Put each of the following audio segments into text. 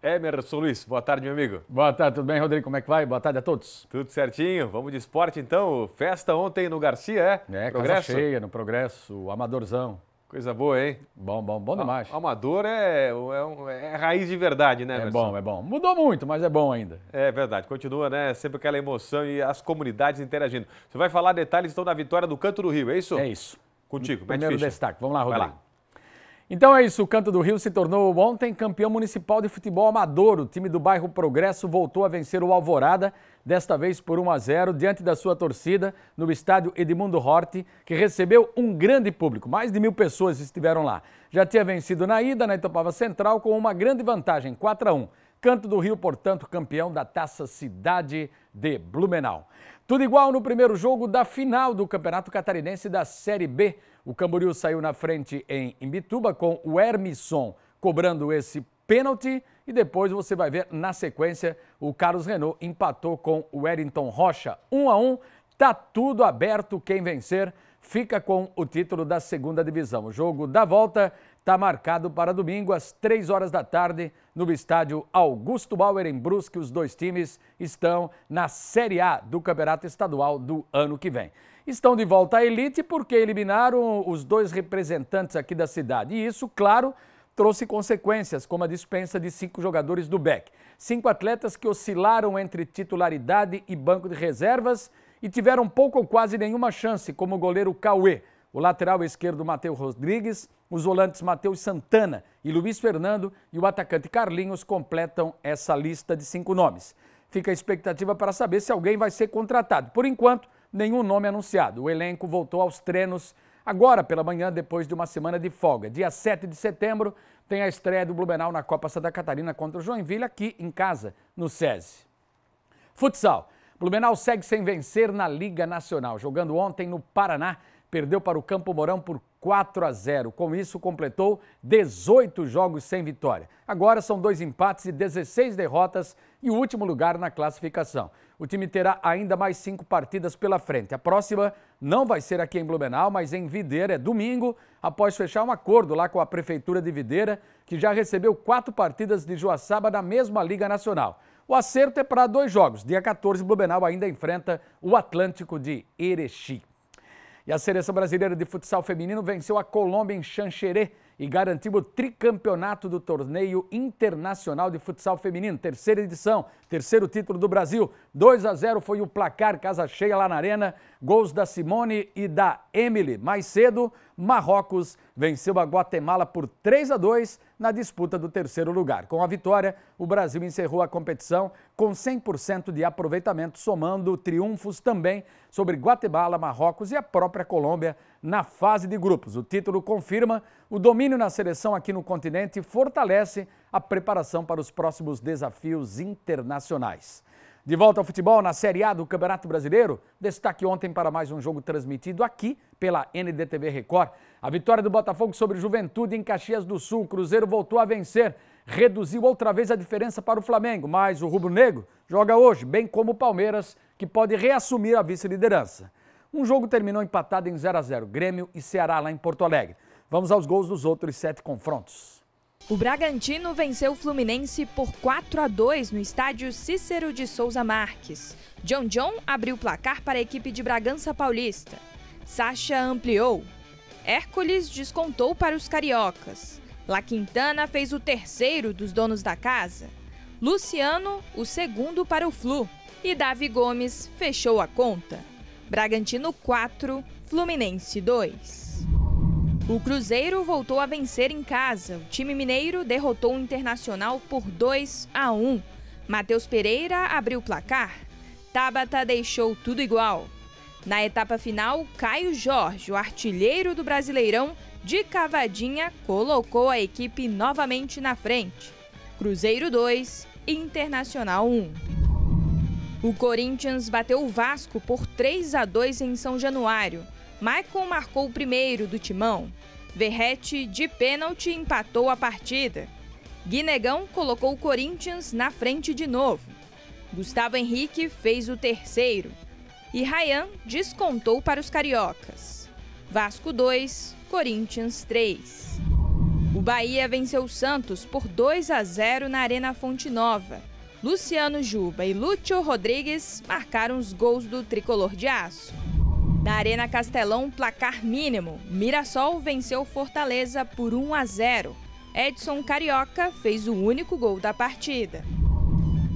Emerson Luiz, boa tarde, meu amigo. Boa tarde, tudo bem, Rodrigo? Como é que vai? Boa tarde a todos. Tudo certinho, vamos de esporte então. Festa ontem no Garcia, Progresso? Casa cheia no Progresso, o Amadorzão. Coisa boa, hein? Bom demais. Amador é raiz de verdade, né, Emerson? É bom. Mudou muito, mas é bom ainda. É verdade, continua, né? Sempre aquela emoção e as comunidades interagindo. Você vai falar detalhes então da vitória do Canto do Rio, é isso? É isso. Contigo, primeiro destaque. Vamos lá, Rodrigo. Vai lá. Então é isso, o Canto do Rio se tornou ontem campeão municipal de futebol amador. O time do bairro Progresso voltou a vencer o Alvorada, desta vez por 1-0, diante da sua torcida no estádio Edmundo Horti, que recebeu um grande público. Mais de 1000 pessoas estiveram lá. Já tinha vencido na ida, na Itapava Central, com uma grande vantagem, 4-1. Canto do Rio, portanto, campeão da Taça Cidade de Blumenau. Tudo igual no primeiro jogo da final do Campeonato Catarinense da Série B. O Camboriú saiu na frente em Imbituba com o Hermisson cobrando esse pênalti e depois você vai ver na sequência o Carlos Renault empatou com o Wellington Rocha. 1-1, tá tudo aberto, quem vencer fica com o título da segunda divisão. O jogo da volta está marcado para domingo às 3 horas da tarde no estádio Augusto Bauer em Brusque. Os dois times estão na Série A do Campeonato Estadual do ano que vem. Estão de volta à elite porque eliminaram os dois representantes aqui da cidade. E isso, claro, trouxe consequências, como a dispensa de 5 jogadores do BEC. 5 atletas que oscilaram entre titularidade e banco de reservas e tiveram pouco ou quase nenhuma chance, como o goleiro Cauê, o lateral esquerdo Matheus Rodrigues, os volantes Matheus Santana e Luiz Fernando e o atacante Carlinhos completam essa lista de 5 nomes. Fica a expectativa para saber se alguém vai ser contratado. Por enquanto, nenhum nome anunciado. O elenco voltou aos treinos agora pela manhã, depois de uma semana de folga. Dia 7 de setembro tem a estreia do Blumenau na Copa Santa Catarina contra o Joinville, aqui em casa, no SESI. Futsal. Blumenau segue sem vencer na Liga Nacional. Jogando ontem no Paraná, perdeu para o Campo Mourão por 4-0. Com isso, completou 18 jogos sem vitória. Agora são 2 empates e 16 derrotas e o último lugar na classificação. O time terá ainda mais 5 partidas pela frente. A próxima não vai ser aqui em Blumenau, mas em Videira, é domingo, após fechar um acordo lá com a Prefeitura de Videira, que já recebeu 4 partidas de Joaçaba na mesma Liga Nacional. O acerto é para 2 jogos. Dia 14, Blumenau ainda enfrenta o Atlântico de Erechim. E a Seleção Brasileira de Futsal Feminino venceu a Colômbia em Xanxerê e garantiu o tricampeonato do Torneio Internacional de Futsal Feminino, 3ª edição, 3º título do Brasil. 2-0 foi o placar, casa cheia lá na Arena, gols da Simone e da Emily. Mais cedo, Marrocos venceu a Guatemala por 3-2 na disputa do 3º lugar. Com a vitória, o Brasil encerrou a competição com 100% de aproveitamento, somando triunfos também sobre Guatemala, Marrocos e a própria Colômbia na fase de grupos. O título confirma o domínio na seleção aqui no continente e fortalece a preparação para os próximos desafios internacionais. De volta ao futebol, na Série A do Campeonato Brasileiro, destaque ontem para mais um jogo transmitido aqui pela NDTV Record. A vitória do Botafogo sobre Juventude em Caxias do Sul. O Cruzeiro voltou a vencer, reduziu outra vez a diferença para o Flamengo, mas o rubro-negro joga hoje, bem como o Palmeiras, que pode reassumir a vice-liderança. Um jogo terminou empatado em 0-0, Grêmio e Ceará lá em Porto Alegre. Vamos aos gols dos outros 7 confrontos. O Bragantino venceu o Fluminense por 4-2 no estádio Cícero de Souza Marques. John abriu o placar para a equipe de Bragança Paulista. Sacha ampliou. Hércules descontou para os cariocas. La Quintana fez o 3º dos donos da casa. Luciano, o 2º para o Flu. E Davi Gomes fechou a conta. Bragantino 4, Fluminense 2. O Cruzeiro voltou a vencer em casa. O time mineiro derrotou o Internacional por 2-1. Matheus Pereira abriu o placar. Tabata deixou tudo igual. Na etapa final, Caio Jorge, o artilheiro do Brasileirão, de cavadinha, colocou a equipe novamente na frente. Cruzeiro 2, Internacional 1. O Corinthians bateu o Vasco por 3-2 em São Januário. Maicon marcou o primeiro do timão. Verrete, de pênalti, empatou a partida. Guinegão colocou o Corinthians na frente de novo. Gustavo Henrique fez o 3º. E Ryan descontou para os cariocas. Vasco 2, Corinthians 3. O Bahia venceu o Santos por 2-0 na Arena Fonte Nova. Luciano Juba e Lúcio Rodrigues marcaram os gols do tricolor de aço. Na Arena Castelão, placar mínimo. Mirassol venceu Fortaleza por 1-0. Edson Carioca fez o único gol da partida.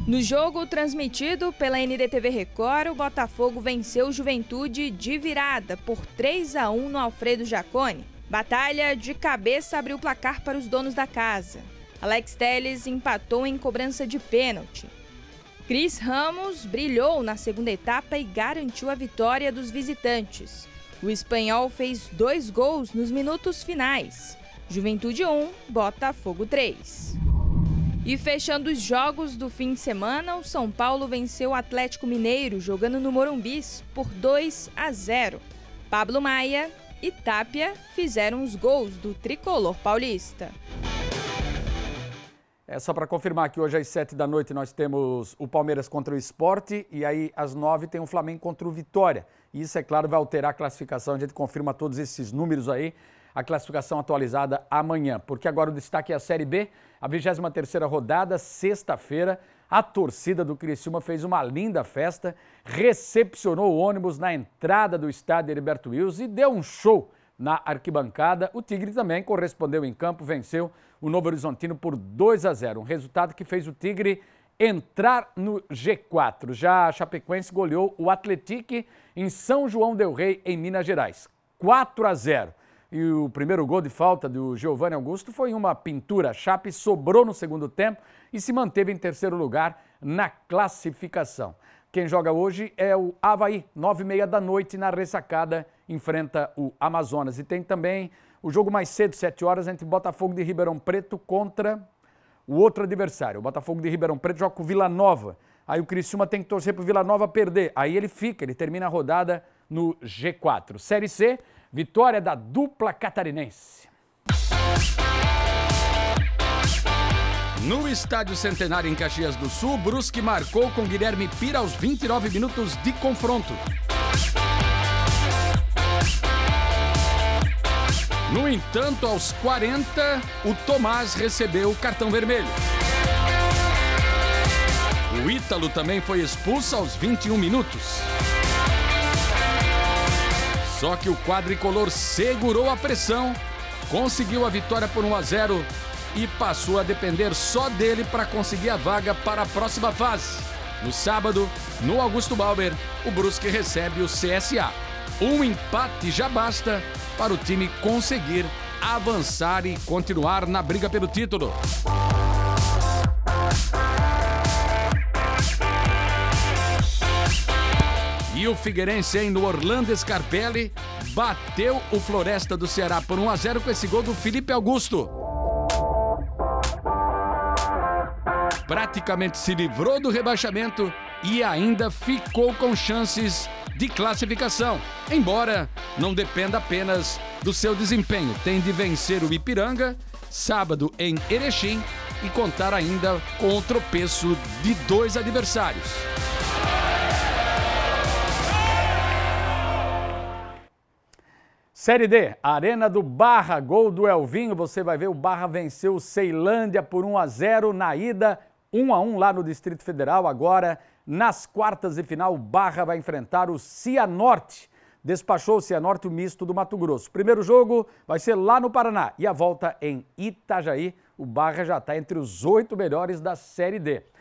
No jogo transmitido pela NDTV Record, o Botafogo venceu o Juventude de virada por 3-1 no Alfredo Jaconi. Batalha de cabeça abriu o placar para os donos da casa. Alex Telles empatou em cobrança de pênalti. Cris Ramos brilhou na segunda etapa e garantiu a vitória dos visitantes. O espanhol fez 2 gols nos minutos finais. Juventude 1, Botafogo 3. E fechando os jogos do fim de semana, o São Paulo venceu o Atlético Mineiro jogando no Morumbi por 2-0. Pablo Maia e Tapia fizeram os gols do tricolor paulista. É só para confirmar que hoje às 7 da noite nós temos o Palmeiras contra o Sport e aí às 9 tem o Flamengo contra o Vitória. E isso, é claro, vai alterar a classificação, a gente confirma todos esses números aí, a classificação atualizada amanhã. Porque agora o destaque é a Série B, a 23ª rodada, sexta-feira. A torcida do Criciúma fez uma linda festa, recepcionou o ônibus na entrada do estádio Heriberto Wilson e deu um show na arquibancada. O Tigre também correspondeu em campo, venceu o Novo Horizontino por 2-0, um resultado que fez o Tigre entrar no G4. Já a Chapecoense goleou o Atlético em São João del Rei, em Minas Gerais, 4-0. E o primeiro gol de falta do Giovanni Augusto foi uma pintura. A Chape sobrou no segundo tempo e se manteve em terceiro lugar na classificação. Quem joga hoje é o Avaí, 9h30 da noite, na ressacada, enfrenta o Amazonas. E tem também o jogo mais cedo, 7 horas, entre Botafogo de Ribeirão Preto contra o outro adversário. O Botafogo de Ribeirão Preto joga com o Vila Nova. Aí o Criciúma tem que torcer para o Vila Nova perder. Aí ele termina a rodada no G4. Série C, vitória da dupla catarinense. No Estádio Centenário em Caxias do Sul, Brusque marcou com Guilherme Pira aos 29 minutos de confronto. No entanto, aos 40, o Tomás recebeu o cartão vermelho. O Ítalo também foi expulso aos 21 minutos. Só que o quadricolor segurou a pressão, conseguiu a vitória por 1-0 e passou a depender só dele para conseguir a vaga para a próxima fase. No sábado, no Augusto Bauer, o Brusque recebe o CSA. Um empate já basta para o time conseguir avançar e continuar na briga pelo título. E o Figueirense, no Orlando Scarpelli, bateu o Floresta do Ceará por 1-0 com esse gol do Felipe Augusto. Praticamente se livrou do rebaixamento e ainda ficou com chances de classificação. Embora não dependa apenas do seu desempenho. Tem de vencer o Ipiranga, sábado em Erechim, e contar ainda com o tropeço de 2 adversários. Série D, Arena do Barra, gol do Elvinho. Você vai ver, o Barra venceu o Ceilândia por 1-0 na ida, 1-1 lá no Distrito Federal. Agora, nas quartas de final, o Barra vai enfrentar o Cianorte. Despachou o Cianorte, o misto do Mato Grosso. O primeiro jogo vai ser lá no Paraná e a volta em Itajaí. O Barra já está entre os 8 melhores da Série D.